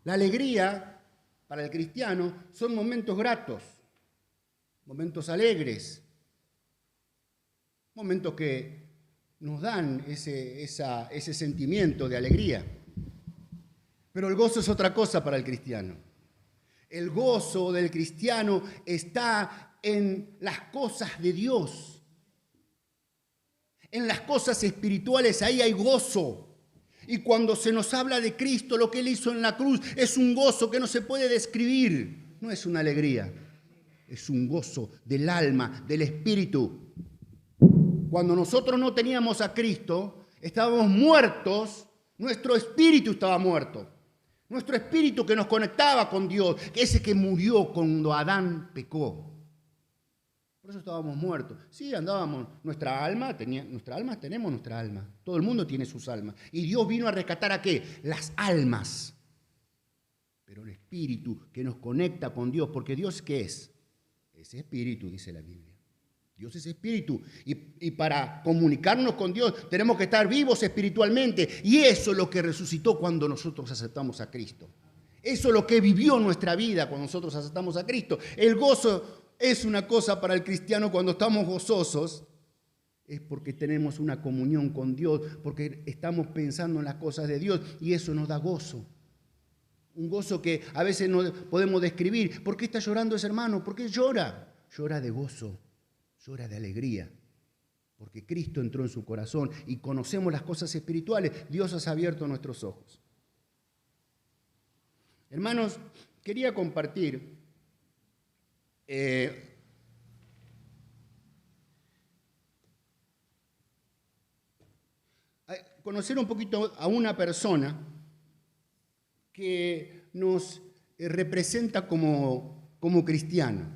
La alegría para el cristiano son momentos gratos, momentos alegres, momentos que nos dan ese sentimiento de alegría. Pero el gozo es otra cosa para el cristiano. El gozo del cristiano está en las cosas de Dios. En las cosas espirituales, ahí hay gozo. Y cuando se nos habla de Cristo, lo que Él hizo en la cruz, es un gozo que no se puede describir. No es una alegría, es un gozo del alma, del espíritu. Cuando nosotros no teníamos a Cristo, estábamos muertos, nuestro espíritu estaba muerto. Nuestro espíritu que nos conectaba con Dios, ese que murió cuando Adán pecó. Por eso estábamos muertos. Sí, andábamos, tenemos nuestra alma. Todo el mundo tiene sus almas. Y Dios vino a rescatar ¿a qué? Las almas. Pero el espíritu que nos conecta con Dios, porque Dios ¿qué es? Es espíritu, dice la Biblia. Dios es espíritu. Y para comunicarnos con Dios tenemos que estar vivos espiritualmente. Y eso es lo que resucitó cuando nosotros aceptamos a Cristo. Eso es lo que vivió nuestra vida cuando nosotros aceptamos a Cristo. El gozo es una cosa para el cristiano cuando estamos gozosos. Es porque tenemos una comunión con Dios, porque estamos pensando en las cosas de Dios y eso nos da gozo. Un gozo que a veces no podemos describir. ¿Por qué está llorando ese hermano? ¿Por qué llora? Llora de gozo, llora de alegría. Porque Cristo entró en su corazón y conocemos las cosas espirituales. Dios ha abierto nuestros ojos. Hermanos, quería compartir conocer un poquito a una persona que nos representa como cristiano.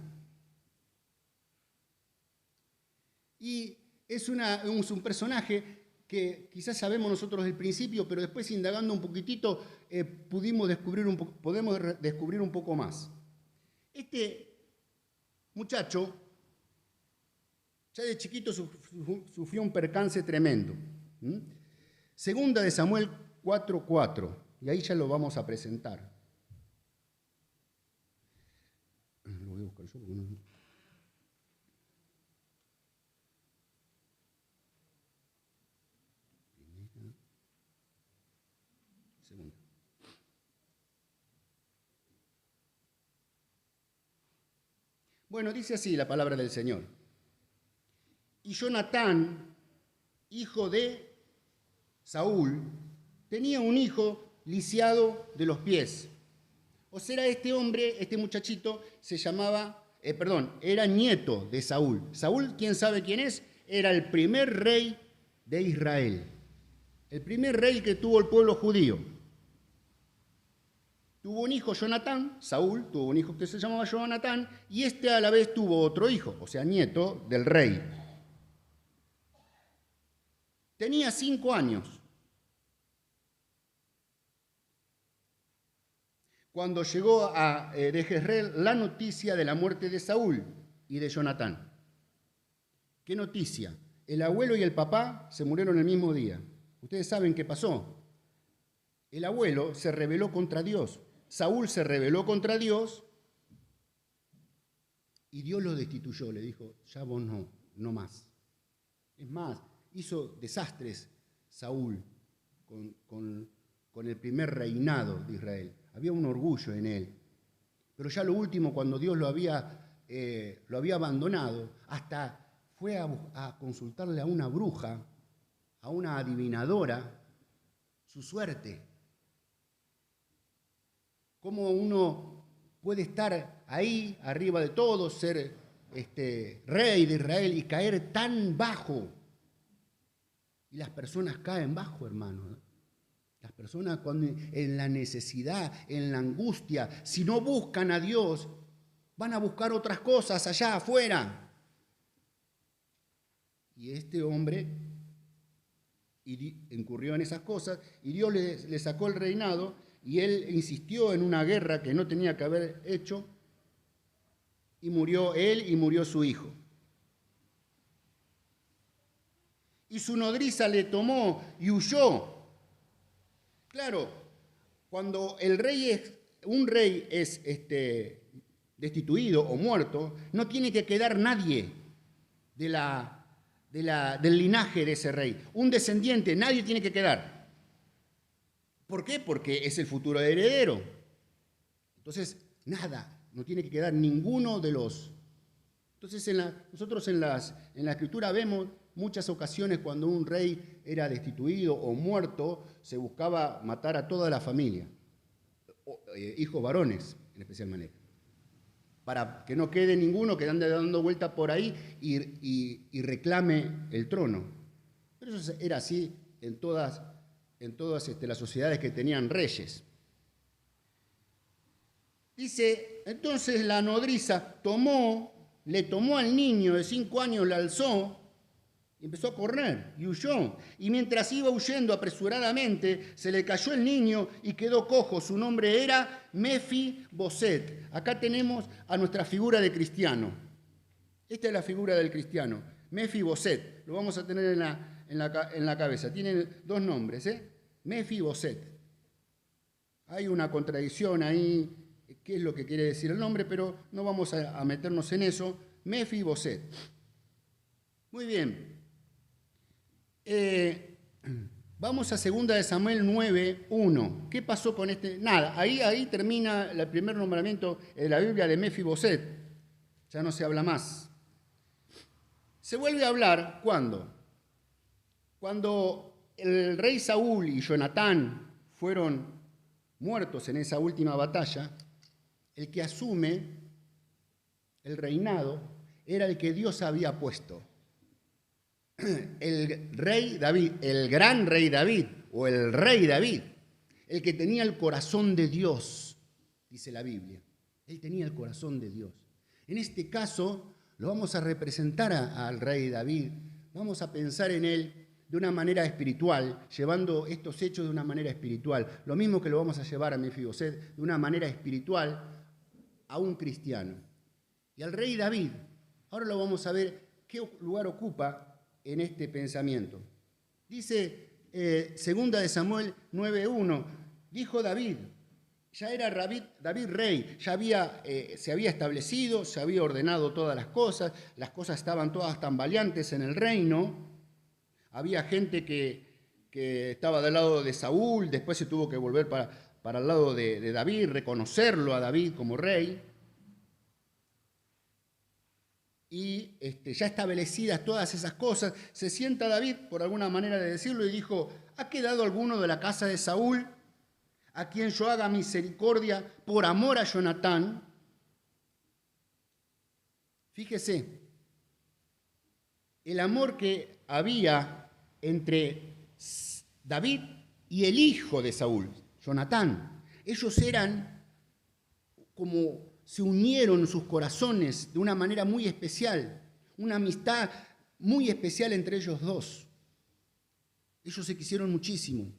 Y es un personaje que quizás sabemos nosotros del principio, pero después indagando un poquitito podemos descubrir un poco más. Este muchacho ya de chiquito sufrió un percance tremendo. Segunda de Samuel 4:4, y ahí ya lo vamos a presentar. Lo voy a buscar yo porque no... Segunda. Bueno, dice así la palabra del Señor. Y Jonatán, hijo de Saúl, tenía un hijo lisiado de los pies. O sea, este hombre, este muchachito, era nieto de Saúl. Saúl, ¿quién sabe quién es? Era el primer rey de Israel. El primer rey que tuvo el pueblo judío. Tuvo un hijo, Jonatán, Saúl tuvo un hijo que se llamaba Jonatán, y este a la vez tuvo otro hijo, o sea, nieto del rey. Tenía 5 años cuando llegó de Jezreel la noticia de la muerte de Saúl y de Jonatán. ¿Qué noticia? El abuelo y el papá se murieron el mismo día. Ustedes saben qué pasó. El abuelo se rebeló contra Dios. Saúl se rebeló contra Dios y Dios lo destituyó. Le dijo, ya vos no más. Es más, hizo desastres Saúl con el primer reinado de Israel. Había un orgullo en él. Pero ya lo último, cuando Dios lo había abandonado, hasta fue a consultarle a una bruja, a una adivinadora, su suerte. ¿Cómo uno puede estar ahí, arriba de todo, ser rey de Israel y caer tan bajo? Y las personas caen bajo, hermano, ¿no? Las personas en la necesidad, en la angustia, si no buscan a Dios, van a buscar otras cosas allá afuera. Y este hombre incurrió en esas cosas y Dios le sacó el reinado y él insistió en una guerra que no tenía que haber hecho y murió él y murió su hijo. Y su nodriza le tomó y huyó. Claro, cuando el rey un rey es destituido o muerto, no tiene que quedar nadie del linaje de ese rey. Un descendiente, nadie tiene que quedar. ¿Por qué? Porque es el futuro heredero. Entonces, nada, no tiene que quedar ninguno de los... Entonces, nosotros en la Escritura vemos muchas ocasiones cuando un rey era destituido o muerto, se buscaba matar a toda la familia, hijos varones en especial manera, para que no quede ninguno que ande dando vuelta por ahí y reclame el trono. Pero eso era así en todas las sociedades que tenían reyes. Dice, entonces la nodriza le tomó al niño de 5 años, le alzó y empezó a correr y huyó. Y mientras iba huyendo apresuradamente, se le cayó el niño y quedó cojo. Su nombre era Mefiboset. Acá tenemos a nuestra figura de cristiano. Esta es la figura del cristiano, Mefiboset. Lo vamos a tener en la cabeza. Tiene 2 nombres, Mefiboset. Hay una contradicción ahí. ¿Qué es lo que quiere decir el nombre? Pero no vamos a meternos en eso. Mefiboset. Muy bien. Vamos a 2 de Samuel 9:1. ¿Qué pasó con este? Nada, ahí termina el primer nombramiento de la Biblia de Mefiboset. Ya no se habla más. Se vuelve a hablar, ¿cuándo? Cuando el rey Saúl y Jonatán fueron muertos en esa última batalla, el que asume el reinado era el que Dios había puesto. El rey David, el gran rey David, o el rey David, el que tenía el corazón de Dios, dice la Biblia. Él tenía el corazón de Dios. En este caso, lo vamos a representar al rey David. Vamos a pensar en él de una manera espiritual, llevando estos hechos de una manera espiritual. Lo mismo que lo vamos a llevar a Mefiboset de una manera espiritual a un cristiano. Y al rey David, ahora lo vamos a ver qué lugar ocupa en este pensamiento. Dice 2 de Samuel 9:1, dijo David, ya era David rey, ya se había establecido, se había ordenado todas las cosas estaban todas tambaleantes en el reino, había gente que estaba del lado de Saúl, después se tuvo que volver para el lado de David, reconocerlo a David como rey. Y ya establecidas todas esas cosas, se sienta David, por alguna manera de decirlo, y dijo, ¿ha quedado alguno de la casa de Saúl a quien yo haga misericordia por amor a Jonatán? Fíjese, el amor que había entre David y el hijo de Saúl, Jonatán. Ellos eran como... se unieron sus corazones de una manera muy especial, una amistad muy especial entre ellos dos. Ellos se quisieron muchísimo.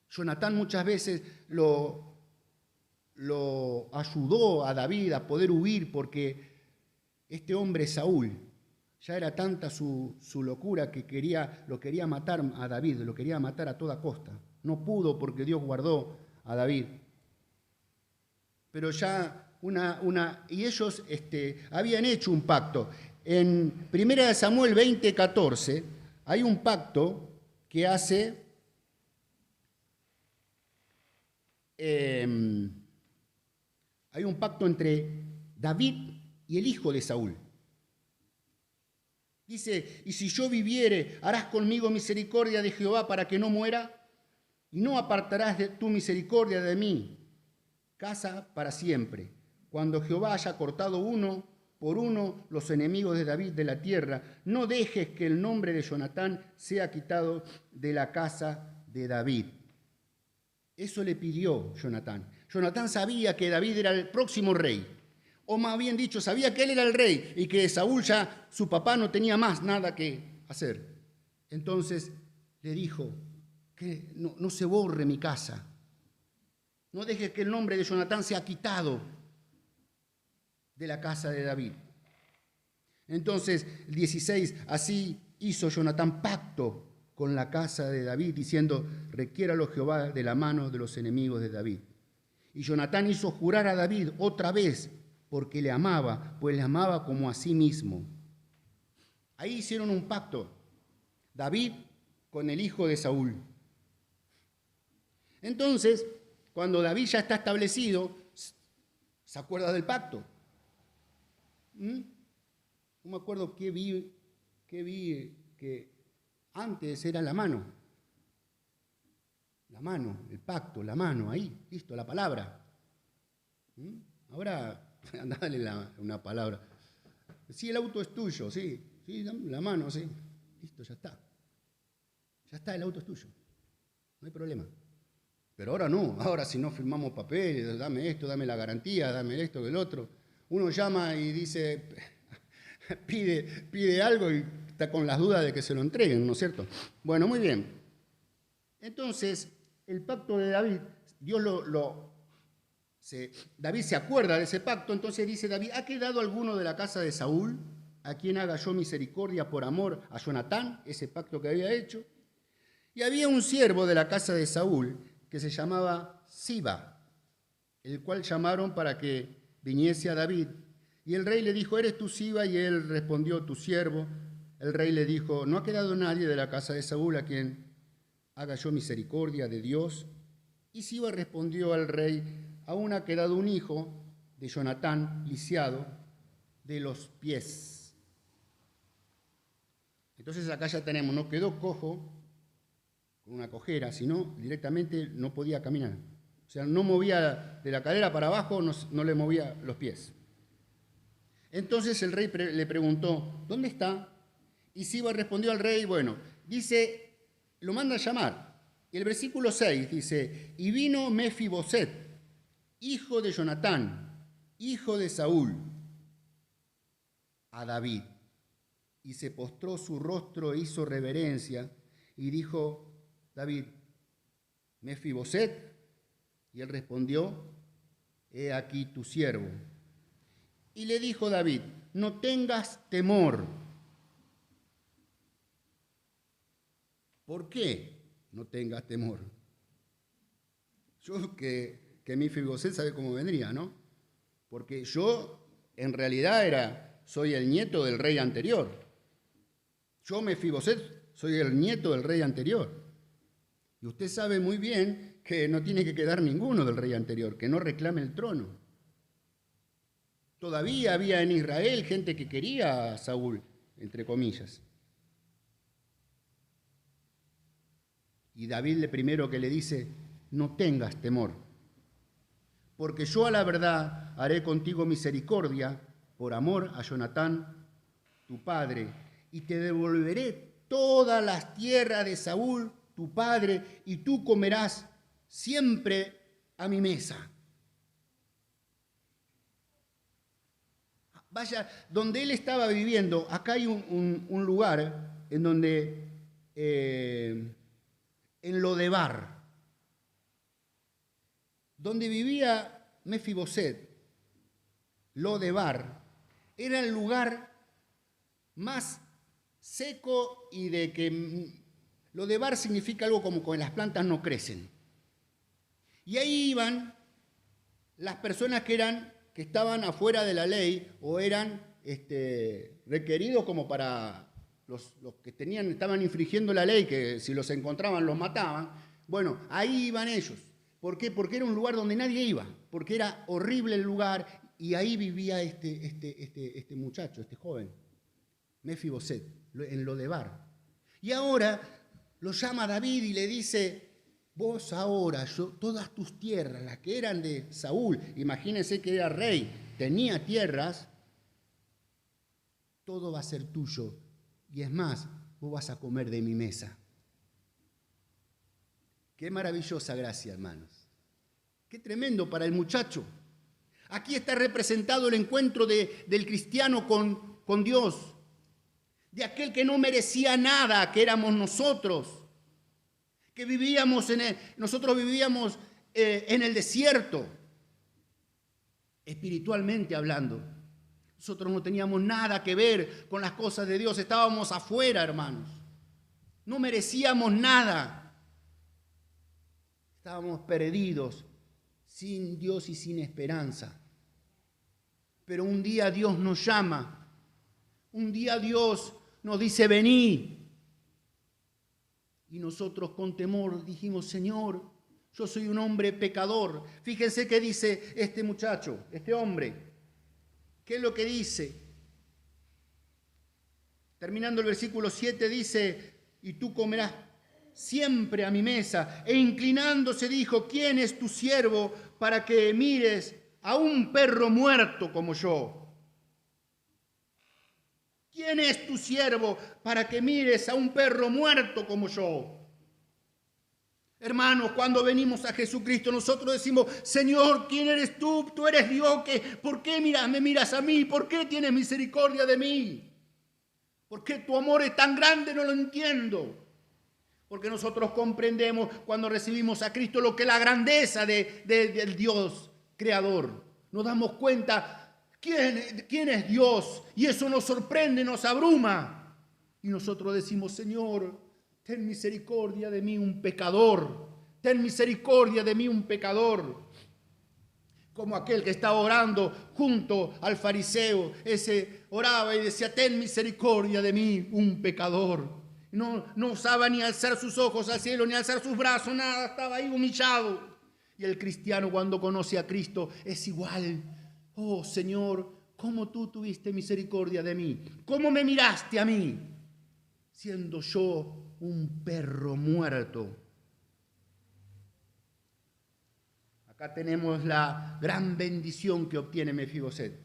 Jonatán muchas veces lo ayudó a David a poder huir porque este hombre Saúl, ya era tanta su locura que lo quería matar a David, lo quería matar a toda costa. No pudo porque Dios guardó a David. Pero ya y ellos habían hecho un pacto. En 1 Samuel 20:14 hay un pacto que hace hay un pacto entre David y el hijo de Saúl. Dice, y si yo viviere, harás conmigo misericordia de Jehová para que no muera, y no apartarás de tu misericordia de mí, casa para siempre. Cuando Jehová haya cortado uno por uno los enemigos de David de la tierra, no dejes que el nombre de Jonatán sea quitado de la casa de David. Eso le pidió Jonatán. Jonatán sabía que David era el próximo rey, o más bien dicho, sabía que él era el rey y que Saúl ya, su papá, no tenía más nada que hacer. Entonces le dijo que no se borre mi casa, no dejes que el nombre de Jonatán sea quitado de la casa de David. Entonces, 16, así hizo Jonatán pacto con la casa de David, diciendo, requiéralo Jehová de la mano de los enemigos de David. Y Jonatán hizo jurar a David otra vez, porque le amaba, pues le amaba como a sí mismo. Ahí hicieron un pacto, David con el hijo de Saúl. Entonces, cuando David ya está establecido, ¿se acuerda del pacto? No me acuerdo qué vi que antes era la mano. La mano, el pacto, la mano, ahí, listo, la palabra. Ahora, dale una palabra. Sí, el auto es tuyo, sí, la mano, sí. Listo, ya está. Ya está, el auto es tuyo. No hay problema. Pero ahora no, ahora si no firmamos papeles, dame esto, dame la garantía, dame esto, el otro. Uno llama y dice, pide algo y está con las dudas de que se lo entreguen, ¿no es cierto? Bueno, muy bien. Entonces, el pacto de David, David se acuerda de ese pacto, entonces dice David, ¿ha quedado alguno de la casa de Saúl a quien haga yo misericordia por amor a Jonatán, ese pacto que había hecho? Y había un siervo de la casa de Saúl que se llamaba Siba, el cual llamaron para que viniese a David. Y el rey le dijo, ¿eres tú Siba? Y él respondió, tu siervo. El rey le dijo, no ha quedado nadie de la casa de Saúl a quien haga yo misericordia de Dios. Y Siba respondió al rey, aún ha quedado un hijo de Jonatán, lisiado de los pies. Entonces acá ya tenemos, no quedó cojo, con una cojera, sino directamente no podía caminar. O sea, no movía de la cadera para abajo, no le movía los pies. Entonces el rey le preguntó, ¿dónde está? Y Siba respondió al rey, bueno, dice, lo manda a llamar. Y el versículo 6 dice, y vino Mefiboset, hijo de Jonatán, hijo de Saúl, a David. Y se postró su rostro e hizo reverencia, y dijo David, Mefiboset, y él respondió, he aquí tu siervo. Y le dijo David, no tengas temor. ¿Por qué no tengas temor? Yo que Mefiboset sabe cómo vendría, ¿no? Porque yo en realidad soy el nieto del rey anterior. Yo, Mefiboset, soy el nieto del rey anterior. Y usted sabe muy bien que no tiene que quedar ninguno del rey anterior, que no reclame el trono. Todavía había en Israel gente que quería a Saúl, entre comillas. Y David le primero que le dice, no tengas temor, porque yo a la verdad haré contigo misericordia por amor a Jonatán, tu padre, y te devolveré todas las tierras de Saúl, tu padre, y tú comerás siempre a mi mesa. Vaya, donde él estaba viviendo, acá hay un lugar en donde, en Lodebar, donde vivía Mefiboset, Lodebar, era el lugar más seco y de que Lodebar significa algo como que las plantas no crecen. Y ahí iban las personas que estaban afuera de la ley o eran requeridos como para los que estaban infringiendo la ley, que si los encontraban los mataban. Bueno, ahí iban ellos. ¿Por qué? Porque era un lugar donde nadie iba, porque era horrible el lugar y ahí vivía este muchacho, este joven, Mefiboset, en Lodebar. Y ahora lo llama David y le dice, vos ahora, todas tus tierras, las que eran de Saúl, imagínense que era rey, tenía tierras, todo va a ser tuyo. Y es más, vos vas a comer de mi mesa. Qué maravillosa gracia, hermanos. Qué tremendo para el muchacho. Aquí está representado el encuentro del cristiano con Dios, de aquel que no merecía nada, que éramos nosotros, que nosotros vivíamos en el desierto, espiritualmente hablando. Nosotros no teníamos nada que ver con las cosas de Dios, estábamos afuera, hermanos. No merecíamos nada. Estábamos perdidos, sin Dios y sin esperanza. Pero un día Dios nos llama, un día Dios nos dice, vení. Y nosotros con temor dijimos, Señor, yo soy un hombre pecador. Fíjense qué dice este muchacho, este hombre. ¿Qué es lo que dice? Terminando el versículo 7 dice, y tú comerás siempre a mi mesa. E inclinándose dijo, ¿quién es tu siervo para que mires a un perro muerto como yo? ¿Quién es tu siervo para que mires a un perro muerto como yo? Hermanos, cuando venimos a Jesucristo, nosotros decimos, Señor, ¿quién eres tú? Tú eres Dios, ¿por qué me miras a mí? ¿Por qué tienes misericordia de mí? ¿Por qué tu amor es tan grande? No lo entiendo. Porque nosotros comprendemos cuando recibimos a Cristo lo que es la grandeza del Dios creador. Nos damos cuenta quién es Dios y eso nos sorprende, nos abruma. Y nosotros decimos, Señor, ten misericordia de mí, un pecador. Ten misericordia de mí, un pecador. Como aquel que estaba orando junto al fariseo. Ese oraba y decía, ten misericordia de mí, un pecador. No osaba ni alzar sus ojos al cielo, ni alzar sus brazos, nada, estaba ahí humillado. Y el cristiano cuando conoce a Cristo es igual. Oh Señor, ¿cómo tú tuviste misericordia de mí? ¿Cómo me miraste a mí? Siendo yo un perro muerto. Acá tenemos la gran bendición que obtiene Mefiboset.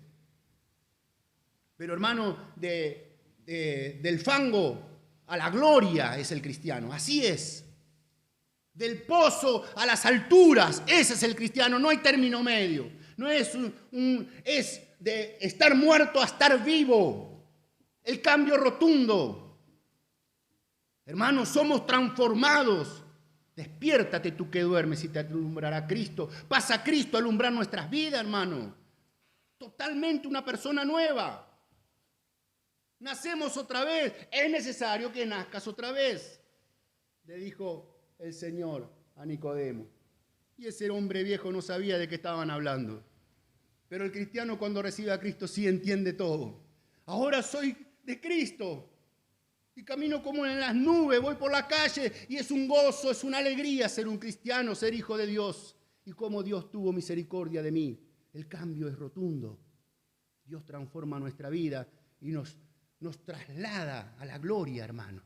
Pero hermano, del fango a la gloria es el cristiano, así es. Del pozo a las alturas, ese es el cristiano, no hay término medio. No es es de estar muerto a estar vivo. El cambio rotundo. Hermanos, somos transformados. Despiértate tú que duermes y te alumbrará Cristo. Pasa Cristo a alumbrar nuestras vidas, hermano. Totalmente una persona nueva. Nacemos otra vez. Es necesario que nazcas otra vez, le dijo el Señor a Nicodemo. Y ese hombre viejo no sabía de qué estaban hablando. Pero el cristiano cuando recibe a Cristo sí entiende todo. Ahora soy de Cristo. Y camino como en las nubes, voy por la calle y es un gozo, es una alegría ser un cristiano, ser hijo de Dios. Y como Dios tuvo misericordia de mí. El cambio es rotundo. Dios transforma nuestra vida y nos traslada a la gloria, hermanos.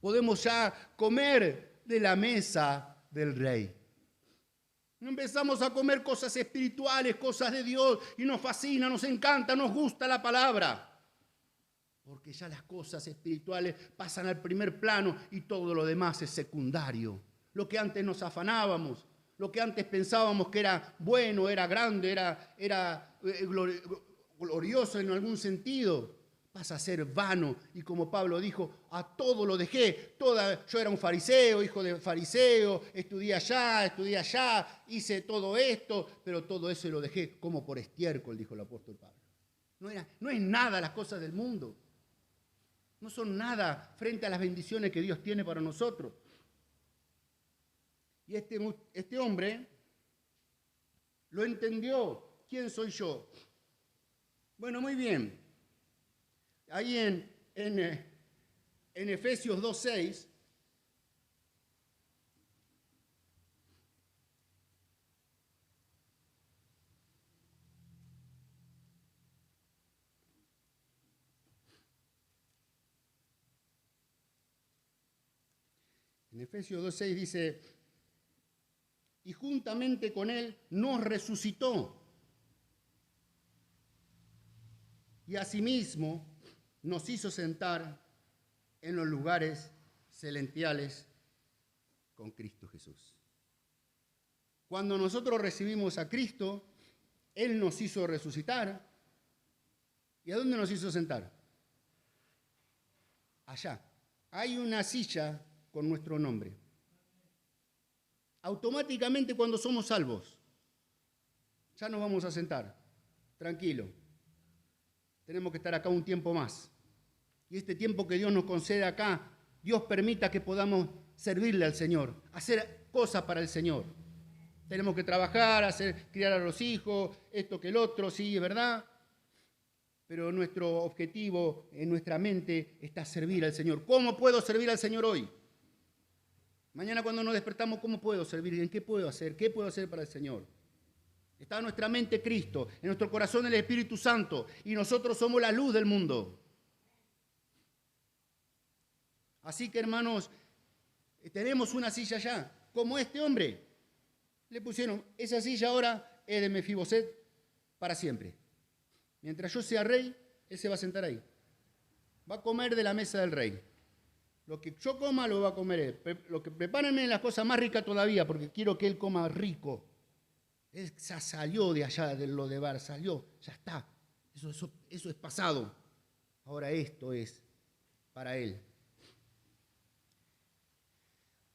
Podemos ya comer de la mesa del Rey. Empezamos a comer cosas espirituales, cosas de Dios, y nos fascina, nos encanta, nos gusta la palabra. Porque ya las cosas espirituales pasan al primer plano y todo lo demás es secundario. Lo que antes nos afanábamos, lo que antes pensábamos que era bueno, era grande, era glorioso en algún sentido, pasa a ser vano. Y como Pablo dijo, a todo lo dejé. Yo era un fariseo, hijo de fariseo, estudié allá, hice todo esto, pero todo eso lo dejé como por estiércol, dijo el apóstol Pablo. No es nada las cosas del mundo. No son nada frente a las bendiciones que Dios tiene para nosotros. Y este hombre lo entendió. ¿Quién soy yo? Bueno, muy bien. Ahí en Efesios 2:6, en Efesios 2:6 dice, y juntamente con él nos resucitó. Y asimismo nos hizo sentar en los lugares celestiales con Cristo Jesús. Cuando nosotros recibimos a Cristo, Él nos hizo resucitar. ¿Y a dónde nos hizo sentar? Allá. Hay una silla con nuestro nombre. Automáticamente cuando somos salvos, ya nos vamos a sentar. Tranquilo. Tenemos que estar acá un tiempo más. Y este tiempo que Dios nos concede acá, Dios permita que podamos servirle al Señor, hacer cosas para el Señor. Tenemos que trabajar, criar a los hijos, esto que el otro, sí, es verdad. Pero nuestro objetivo en nuestra mente está servir al Señor. ¿Cómo puedo servir al Señor hoy? Mañana cuando nos despertamos, ¿cómo puedo servir? ¿En qué puedo hacer? ¿Qué puedo hacer para el Señor? Está en nuestra mente Cristo, en nuestro corazón el Espíritu Santo, y nosotros somos la luz del mundo. Así que, hermanos, tenemos una silla allá, como este hombre. Le pusieron, esa silla ahora es de Mefiboset para siempre. Mientras yo sea rey, él se va a sentar ahí. Va a comer de la mesa del rey. Lo que yo coma lo va a comer él. Lo que prepárenme las cosas más ricas todavía, porque quiero que él coma rico. Él ya salió de allá, de lo de Bar, salió, ya está. Eso es pasado. Ahora esto es para él.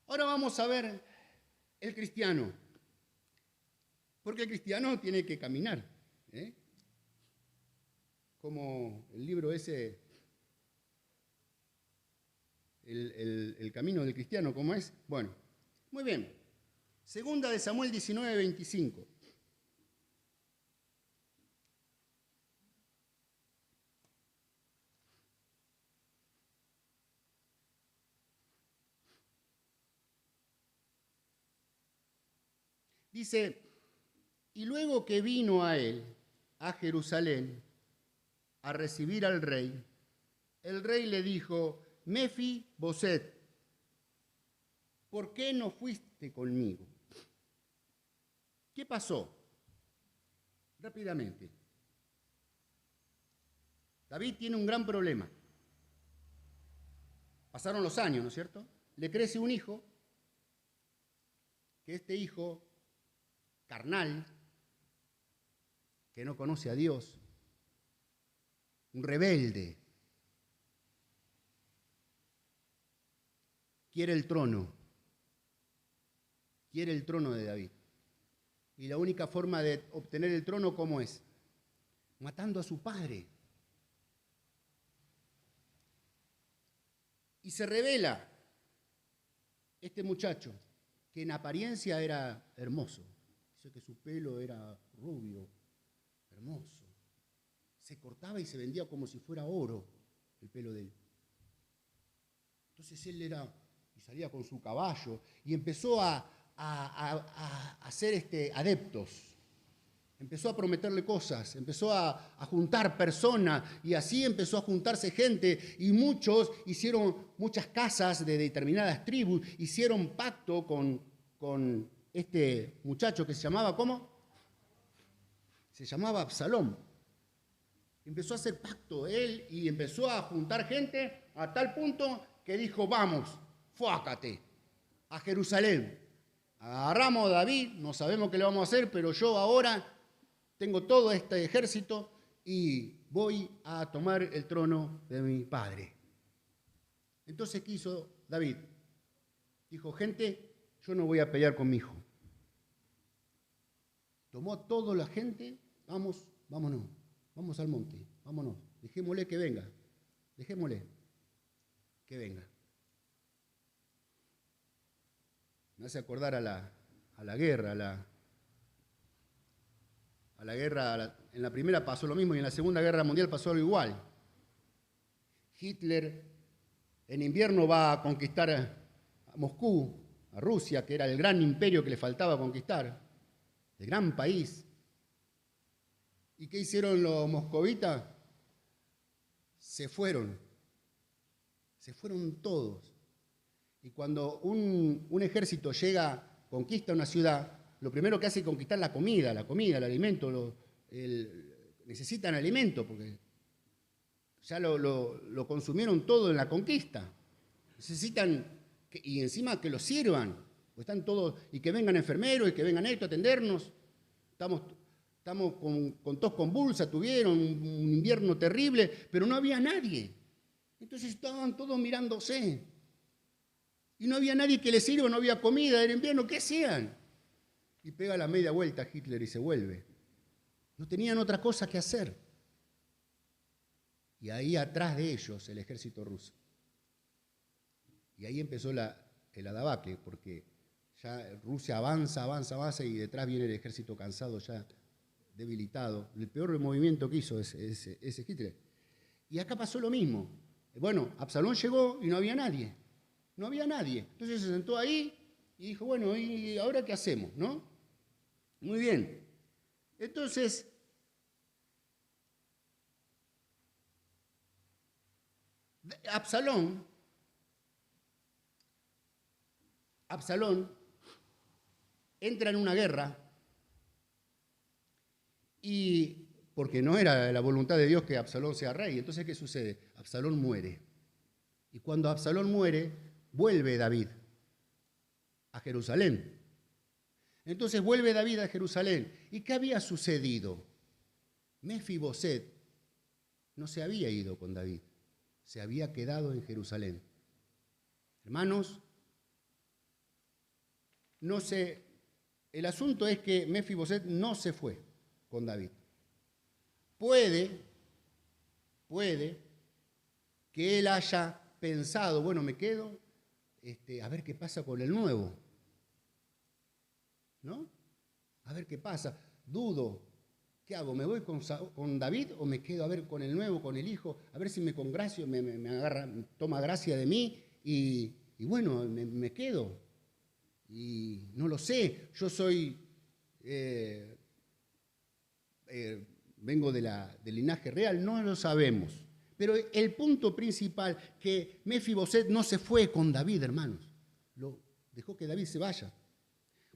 Ahora vamos a ver el cristiano. Porque el cristiano tiene que caminar. Como el libro ese, el camino del cristiano, ¿cómo es? Bueno, muy bien. Segunda de Samuel 19, 25. Dice, y luego que vino a él, a Jerusalén, a recibir al rey, el rey le dijo, Mefiboset, ¿por qué no fuiste conmigo? ¿Qué pasó? Rápidamente. David tiene un gran problema. Pasaron los años, ¿no es cierto? Le crece un hijo, que este hijo carnal, que no conoce a Dios, un rebelde, quiere el trono de David. Y la única forma de obtener el trono, ¿cómo es? Matando a su padre. Y se revela este muchacho, que en apariencia era hermoso. Dice que su pelo era rubio, hermoso. Se cortaba y se vendía como si fuera oro el pelo de él. Entonces él y salía con su caballo y empezó a hacer adeptos. Empezó a prometerle cosas, empezó a juntar personas y así empezó a juntarse gente y muchos hicieron muchas casas de determinadas tribus, hicieron pacto con este muchacho que se llamaba, ¿cómo? Se llamaba Absalón. Empezó a hacer pacto él y empezó a juntar gente a tal punto que dijo, vamos, fuácate a Jerusalén. Agarramos a David, no sabemos qué le vamos a hacer, pero yo ahora tengo todo este ejército y voy a tomar el trono de mi padre. Entonces, ¿qué hizo David? Dijo, gente, yo no voy a pelear con mi hijo. Tomó a toda la gente, vámonos, vamos al monte, vámonos, dejémosle que venga, dejémosle que venga. Me hace acordar a la guerra, en la primera pasó lo mismo y en la Segunda Guerra Mundial pasó algo igual. Hitler en invierno va a conquistar a Moscú, a Rusia, que era el gran imperio que le faltaba conquistar, el gran país. ¿Y qué hicieron los moscovitas? Se fueron todos. Y cuando un ejército conquista una ciudad, lo primero que hace es conquistar la comida, el alimento. Necesitan alimento porque ya lo consumieron todo en la conquista. Necesitan, y encima que lo sirvan, pues están todos, y que vengan enfermeros, y que vengan esto a atendernos. Estamos con tos convulsa, tuvieron un invierno terrible, pero no había nadie. Entonces estaban todos mirándose. Y no había nadie que les sirva, no había comida, era invierno, ¿qué hacían? Y pega la media vuelta Hitler y se vuelve. No tenían otra cosa que hacer. Y ahí atrás de ellos el ejército ruso. Y ahí empezó el adabaque, porque Ya Rusia avanza, avanza, avanza y detrás viene el ejército cansado, ya debilitado. El peor movimiento que hizo ese Hitler. Y acá pasó lo mismo. Bueno, Absalón llegó y no había nadie. No había nadie. Entonces se sentó ahí y dijo, bueno, ¿y ahora qué hacemos? ¿No? Muy bien. Entonces, Absalón entra en una guerra y porque no era la voluntad de Dios que Absalón sea rey. Entonces, ¿qué sucede? Absalón muere. Y cuando Absalón muere, vuelve David a Jerusalén. Entonces vuelve David a Jerusalén. ¿Y qué había sucedido? Mefiboset no se había ido con David, se había quedado en Jerusalén. Hermanos, el asunto es que Mefiboset no se fue con David. Puede que él haya pensado, bueno, me quedo, a ver qué pasa con el nuevo, ¿no? A ver qué pasa, dudo, ¿qué hago? ¿Me voy con David o me quedo a ver con el nuevo, con el hijo? A ver si me congracio, me agarra, toma gracia de mí y bueno, me quedo. Y no lo sé, yo soy, vengo del linaje real, no lo sabemos. Pero el punto principal, que Mefiboset no se fue con David, hermanos. Dejó que David se vaya.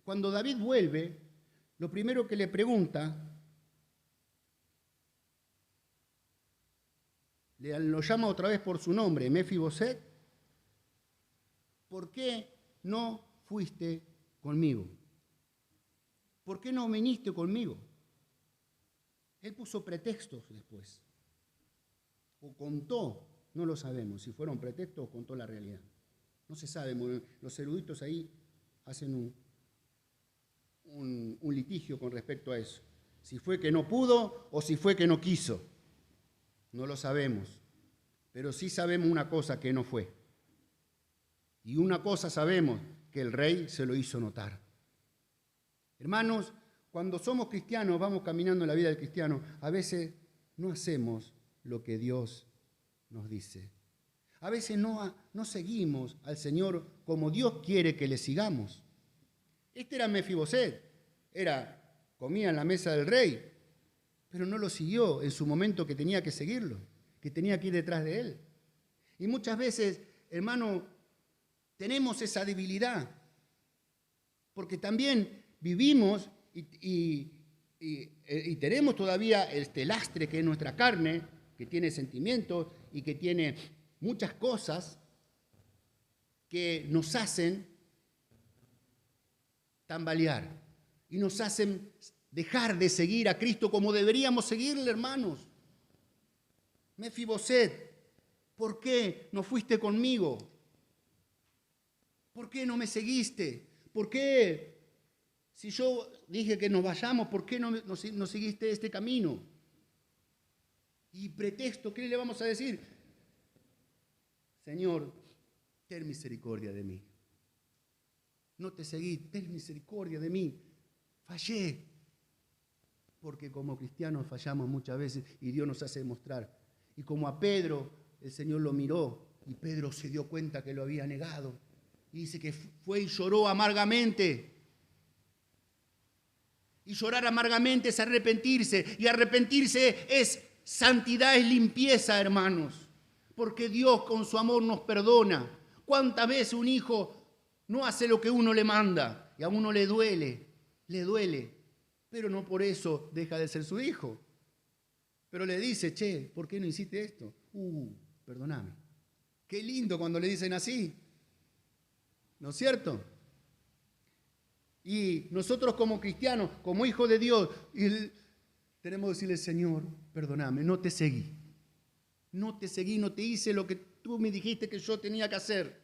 Cuando David vuelve, lo primero que le pregunta, lo llama otra vez por su nombre, Mefiboset, ¿por qué no fuiste conmigo? ¿Por qué no viniste conmigo? Él puso pretextos después. O contó, no lo sabemos, si fueron pretextos o contó la realidad. No se sabe, los eruditos ahí hacen un litigio con respecto a eso. Si fue que no pudo o si fue que no quiso. No lo sabemos. Pero sí sabemos una cosa, que no fue. Y una cosa sabemos, que el rey se lo hizo notar. Hermanos, cuando somos cristianos, vamos caminando en la vida del cristiano, a veces no hacemos lo que Dios nos dice. A veces no seguimos al Señor como Dios quiere que le sigamos. Este era Mefiboset, comía en la mesa del rey, pero no lo siguió en su momento que tenía que seguirlo, que tenía que ir detrás de él. Y muchas veces, hermano, tenemos esa debilidad, porque también vivimos y tenemos todavía este lastre que es nuestra carne, que tiene sentimientos y que tiene muchas cosas que nos hacen tambalear y nos hacen dejar de seguir a Cristo como deberíamos seguirle, hermanos. Mefiboset, ¿por qué no fuiste conmigo? ¿Por qué no me seguiste? ¿Por qué, si yo dije que nos vayamos, por qué no seguiste este camino? Y pretexto, ¿qué le vamos a decir? Señor, ten misericordia de mí. No te seguí, ten misericordia de mí. Fallé. Porque como cristianos fallamos muchas veces y Dios nos hace demostrar. Y como a Pedro, el Señor lo miró y Pedro se dio cuenta que lo había negado. Y dice que fue y lloró amargamente. Y llorar amargamente es arrepentirse. Y arrepentirse es santidad, es limpieza, hermanos. Porque Dios con su amor nos perdona. ¿Cuántas veces un hijo no hace lo que uno le manda? Y a uno le duele. Pero no por eso deja de ser su hijo. Pero le dice, che, ¿por qué no hiciste esto? Perdóname. Qué lindo cuando le dicen así. ¿No es cierto? Y nosotros como cristianos, como hijos de Dios, tenemos que decirle, Señor, perdóname, no te seguí. No te seguí, no te hice lo que tú me dijiste que yo tenía que hacer.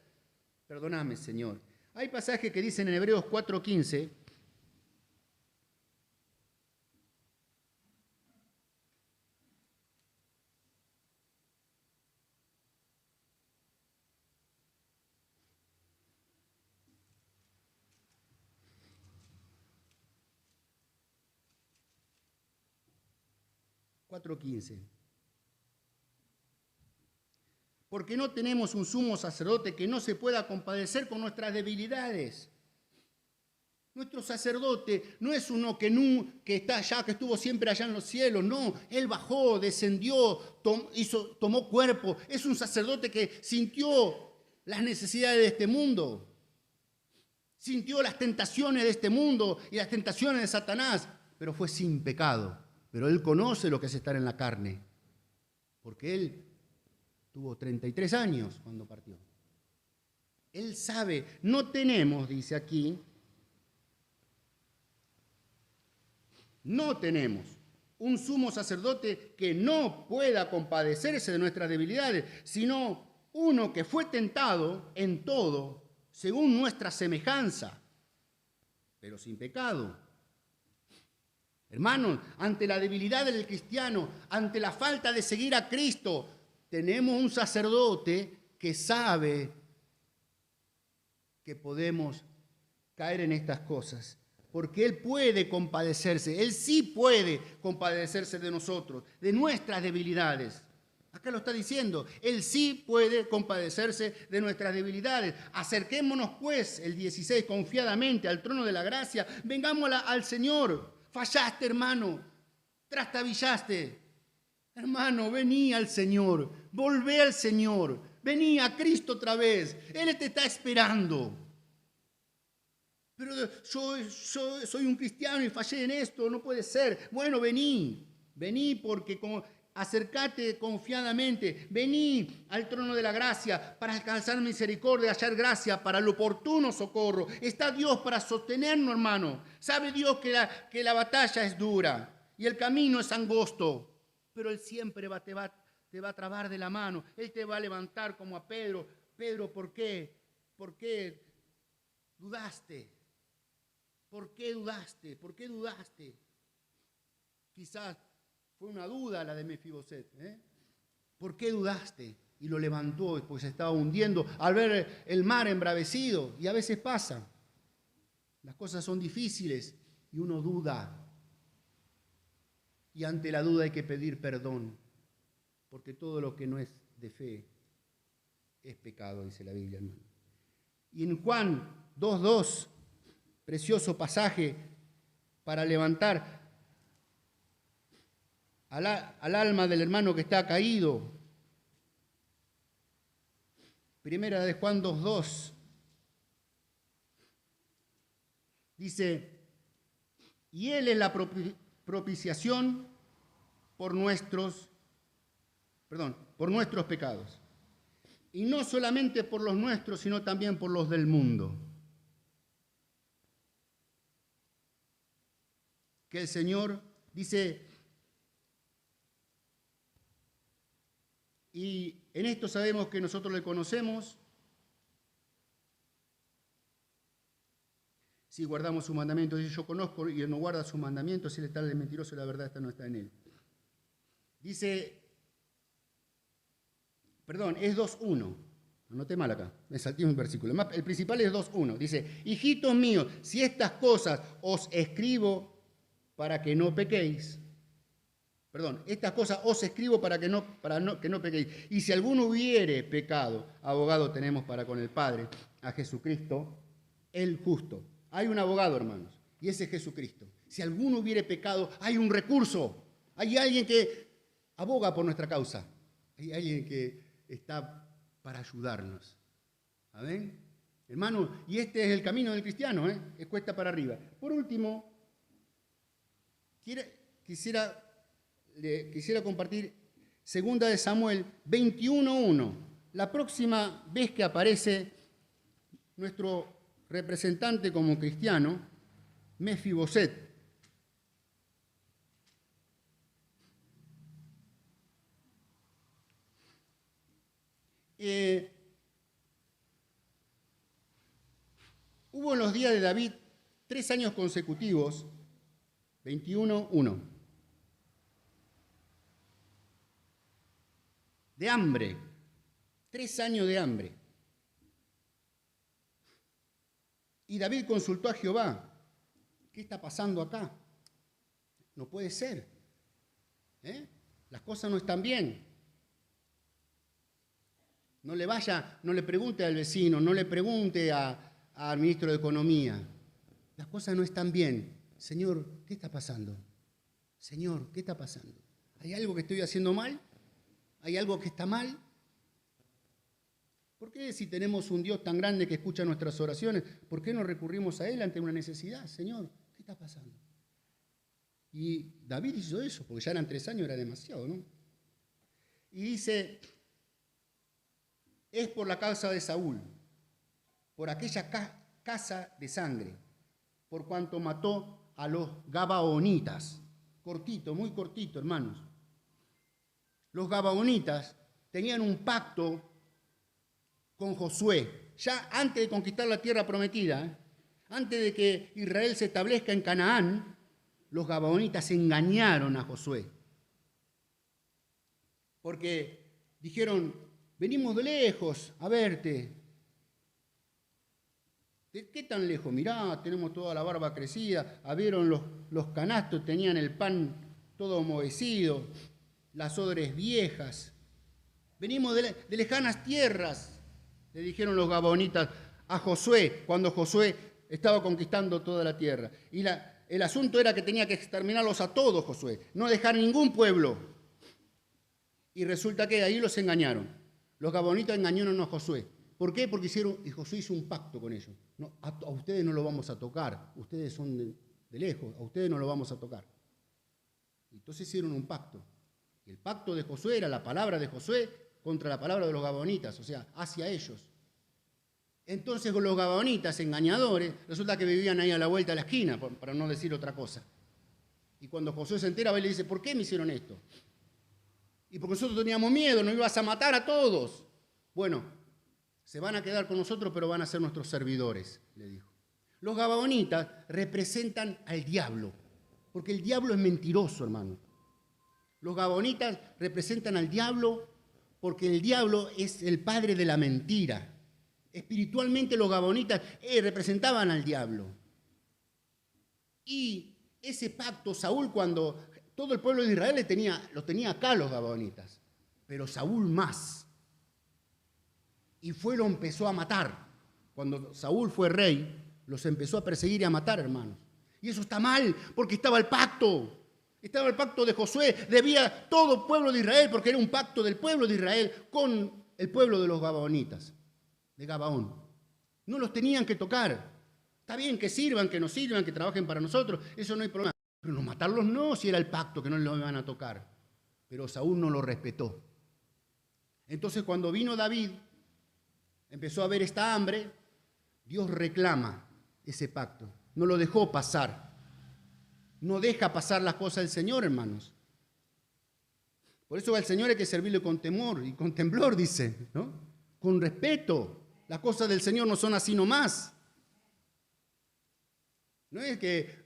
Perdóname, Señor. Hay pasajes que dicen en Hebreos 4:15, 4:15. Porque no tenemos un sumo sacerdote que no se pueda compadecer con nuestras debilidades. Nuestro sacerdote no es uno que está allá, que estuvo siempre allá en los cielos. No, Él bajó, descendió, tomó cuerpo. Es un sacerdote que sintió las necesidades de este mundo. Sintió las tentaciones de este mundo y las tentaciones de Satanás, pero fue sin pecado. Pero Él conoce lo que es estar en la carne, porque Él tuvo 33 años cuando partió. Él sabe, no tenemos, dice aquí, no tenemos un sumo sacerdote que no pueda compadecerse de nuestras debilidades, sino uno que fue tentado en todo, según nuestra semejanza, pero sin pecado. Hermanos, ante la debilidad del cristiano, ante la falta de seguir a Cristo, tenemos un sacerdote que sabe que podemos caer en estas cosas, porque Él puede compadecerse, Él sí puede compadecerse de nosotros, de nuestras debilidades. Acá lo está diciendo, Él sí puede compadecerse de nuestras debilidades. Acerquémonos pues, el 16, confiadamente al trono de la gracia, vengamos al Señor. Fallaste, hermano, trastabillaste. Hermano, vení al Señor, volvé al Señor, vení a Cristo otra vez, Él te está esperando. Pero yo soy un cristiano y fallé en esto, no puede ser. Bueno, vení porque acercate confiadamente, vení al trono de la gracia para alcanzar misericordia, hallar gracia para el oportuno socorro. Está Dios para sostenernos, hermano. Sabe Dios que la batalla es dura y el camino es angosto, pero Él siempre te va a trabar de la mano. Él te va a levantar como a Pedro. Pedro, ¿por qué? ¿Por qué dudaste? ¿Por qué dudaste? ¿Por qué dudaste? Quizás fue una duda la de Mefiboset. ¿Por qué dudaste? Y lo levantó porque se estaba hundiendo al ver el mar embravecido. Y a veces pasa. Las cosas son difíciles y uno duda. Y ante la duda hay que pedir perdón. Porque todo lo que no es de fe es pecado, dice la Biblia, hermano. Y en Juan 2:2, precioso pasaje para levantar al alma del hermano que está caído. Primera de Juan 2:2. Dice, y Él es la propiciación por nuestros pecados. Y no solamente por los nuestros, sino también por los del mundo. Que el Señor dice, y en esto sabemos que nosotros le conocemos, si guardamos su mandamiento. Dice, yo conozco y él no guarda sus mandamientos, si él está de mentiroso, la verdad esta no está en él. Dice, es 2:1. Anoté mal acá, me salté un versículo. El principal es 2:1. Dice, hijitos míos, si estas cosas os escribo para que no pequéis. Estas cosas os escribo para que no pequéis. Y si alguno hubiere pecado, abogado tenemos para con el Padre, a Jesucristo, el justo. Hay un abogado, hermanos, y ese es Jesucristo. Si alguno hubiere pecado, hay un recurso. Hay alguien que aboga por nuestra causa. Hay alguien que está para ayudarnos. ¿Amén? Hermano, y este es el camino del cristiano, es cuesta para arriba. Por último, quisiera compartir 2 de Samuel 21:1. La próxima vez que aparece nuestro representante como cristiano, Mefiboset. Hubo en los días de David 3 años consecutivos, 21:1, de hambre, 3 años de hambre. Y David consultó a Jehová, ¿qué está pasando acá? No puede ser. las cosas no están bien. No le pregunte al vecino, no le pregunte al ministro de Economía. Las cosas no están bien. Señor, ¿qué está pasando? Señor, ¿qué está pasando? ¿Hay algo que estoy haciendo mal? ¿Hay algo que está mal? ¿Por qué si tenemos un Dios tan grande que escucha nuestras oraciones, por qué no recurrimos a Él ante una necesidad? Señor, ¿qué está pasando? Y David hizo eso, porque ya eran 3 años, era demasiado, ¿no? Y dice, es por la causa de Saúl, por aquella casa de sangre, por cuanto mató a los gabaonitas. Cortito, muy cortito, hermanos. Los gabaonitas tenían un pacto con Josué, ya antes de conquistar la tierra prometida, antes de que Israel se establezca en Canaán, los gabaonitas engañaron a Josué. Porque dijeron, venimos de lejos a verte. ¿De qué tan lejos? Mirá, tenemos toda la barba crecida, abrieron los canastos, tenían el pan todo enmohecido, las odres viejas. Venimos de lejanas tierras, le dijeron los gabaonitas a Josué, cuando Josué estaba conquistando toda la tierra. Y el asunto era que tenía que exterminarlos a todos, Josué, no dejar ningún pueblo. Y resulta que ahí los engañaron. Los gabaonitas engañaron a Josué. ¿Por qué? Porque Josué hizo un pacto con ellos. No, a ustedes no lo vamos a tocar, ustedes son de lejos, a ustedes no lo vamos a tocar. Entonces hicieron un pacto. Y el pacto de Josué era la palabra de Josué contra la palabra de los gabaonitas, o sea, hacia ellos. Entonces con los gabaonitas, engañadores, resulta que vivían ahí a la vuelta de la esquina, para no decir otra cosa. Y cuando Josué se entera, va y le dice, ¿por qué me hicieron esto? Y porque nosotros teníamos miedo, nos ibas a matar a todos. Bueno, se van a quedar con nosotros, pero van a ser nuestros servidores, le dijo. Los gabaonitas representan al diablo, porque el diablo es mentiroso, hermano. Los gabaonitas representan al diablo porque el diablo es el padre de la mentira. Espiritualmente los gabaonitas representaban al diablo. Y ese pacto, Saúl, cuando todo el pueblo de Israel los tenía acá los gabaonitas, pero Saúl más. Y lo empezó a matar. Cuando Saúl fue rey, los empezó a perseguir y a matar, hermanos. Y eso está mal, porque estaba el pacto. Estaba el pacto de Josué, debía todo el pueblo de Israel, porque era un pacto del pueblo de Israel con el pueblo de los gabaonitas, de Gabaón. No los tenían que tocar. Está bien que sirvan, que nos sirvan, que trabajen para nosotros, eso no hay problema. Pero no matarlos no, si era el pacto, que no los iban a tocar. Pero Saúl no lo respetó. Entonces cuando vino David, empezó a ver esta hambre, Dios reclama ese pacto. No lo dejó pasar. No deja pasar las cosas del Señor, hermanos. Por eso al Señor hay que servirle con temor y con temblor, dice, ¿no? Con respeto. Las cosas del Señor no son así nomás. No es que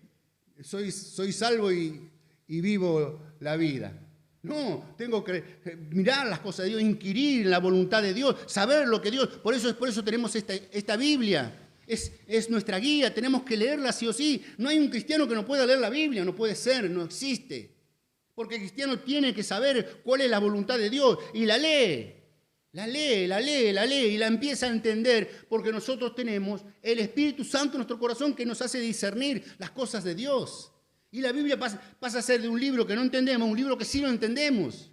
soy salvo y vivo la vida. No, tengo que mirar las cosas de Dios, inquirir en la voluntad de Dios, saber lo que Dios... Por eso tenemos esta Biblia. Es nuestra guía, tenemos que leerla sí o sí. No hay un cristiano que no pueda leer la Biblia, no puede ser, no existe. Porque el cristiano tiene que saber cuál es la voluntad de Dios y la lee. La lee y la empieza a entender, porque nosotros tenemos el Espíritu Santo en nuestro corazón que nos hace discernir las cosas de Dios. Y la Biblia pasa a ser de un libro que no entendemos, un libro que sí lo entendemos,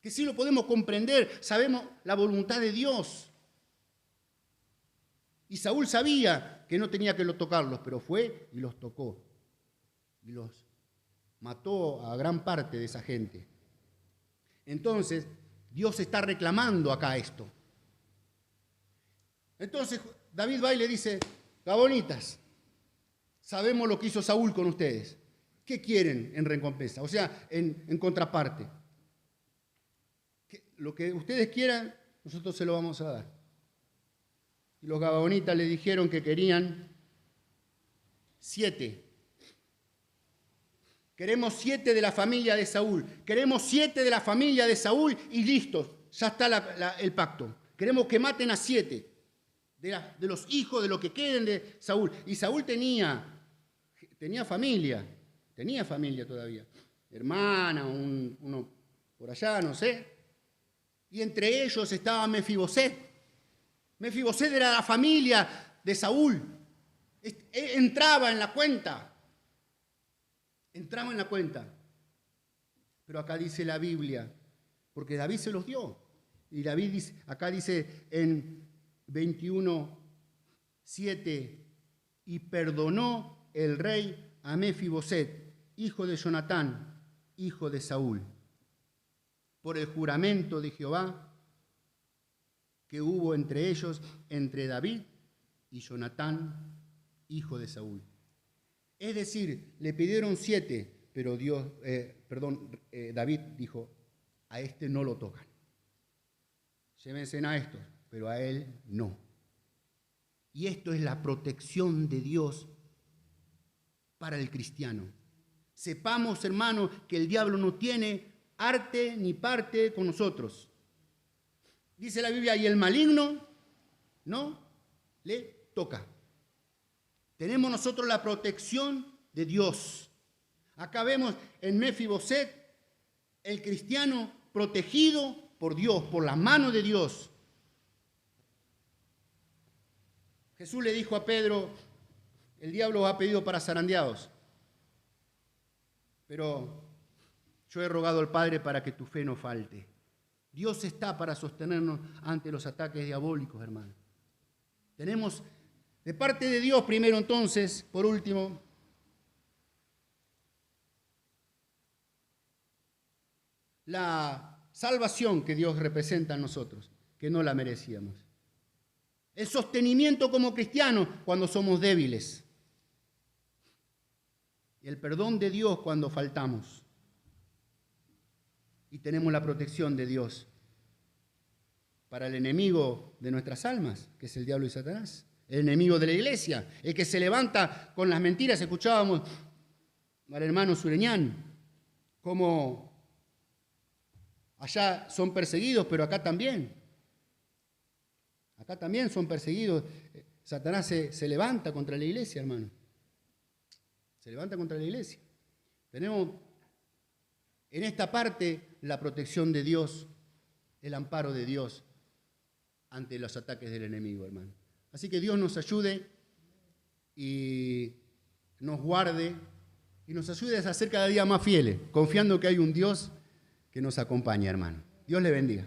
que sí lo podemos comprender, sabemos la voluntad de Dios. Y Saúl sabía que no tenía que tocarlos, pero fue y los tocó. Y los mató a gran parte de esa gente. Entonces, Dios está reclamando acá esto. Entonces, David va y le dice, Gabonitas, sabemos lo que hizo Saúl con ustedes. ¿Qué quieren en recompensa? O sea, en contraparte. Lo que ustedes quieran, nosotros se lo vamos a dar. Y los gabaonitas le dijeron que querían 7. Queremos 7 de la familia de Saúl. Queremos 7 de la familia de Saúl y listo, ya está el pacto. Queremos que maten a 7 de los hijos, de lo que queden de Saúl. Y Saúl tenía familia todavía. Hermana, por allá, no sé. Y entre ellos estaba Mefiboset. Mefiboset era la familia de Saúl. Entraba en la cuenta. Entraba en la cuenta. Pero acá dice la Biblia, porque David se los dio. Y David dice, acá dice en 21:7, y perdonó el rey a Mefiboset, hijo de Jonatán, hijo de Saúl, por el juramento de Jehová que hubo entre ellos, entre David y Jonatán, hijo de Saúl. Es decir, le pidieron 7, pero David dijo, a este no lo tocan. Llévense a estos, pero a él no. Y esto es la protección de Dios para el cristiano. Sepamos, hermanos, que el diablo no tiene arte ni parte con nosotros. Dice la Biblia, y el maligno no le toca. Tenemos nosotros la protección de Dios. Acá vemos en Mefiboset el cristiano protegido por Dios, por la mano de Dios. Jesús le dijo a Pedro, el diablo os ha pedido para zarandeados, pero yo he rogado al Padre para que tu fe no falte. Dios está para sostenernos ante los ataques diabólicos, hermanos. Tenemos de parte de Dios primero, entonces, por último, la salvación que Dios representa en nosotros, que no la merecíamos. El sostenimiento como cristianos cuando somos débiles. Y el perdón de Dios cuando faltamos. Y tenemos la protección de Dios para el enemigo de nuestras almas, que es el diablo y Satanás. El enemigo de la iglesia, el que se levanta con las mentiras. Escuchábamos al hermano Sureñán, como allá son perseguidos, pero acá también. Acá también son perseguidos. Satanás se levanta contra la iglesia, hermano. Se levanta contra la iglesia. Tenemos en esta parte la protección de Dios, el amparo de Dios ante los ataques del enemigo, hermano. Así que Dios nos ayude y nos guarde y nos ayude a ser cada día más fieles, confiando que hay un Dios que nos acompaña, hermano. Dios le bendiga.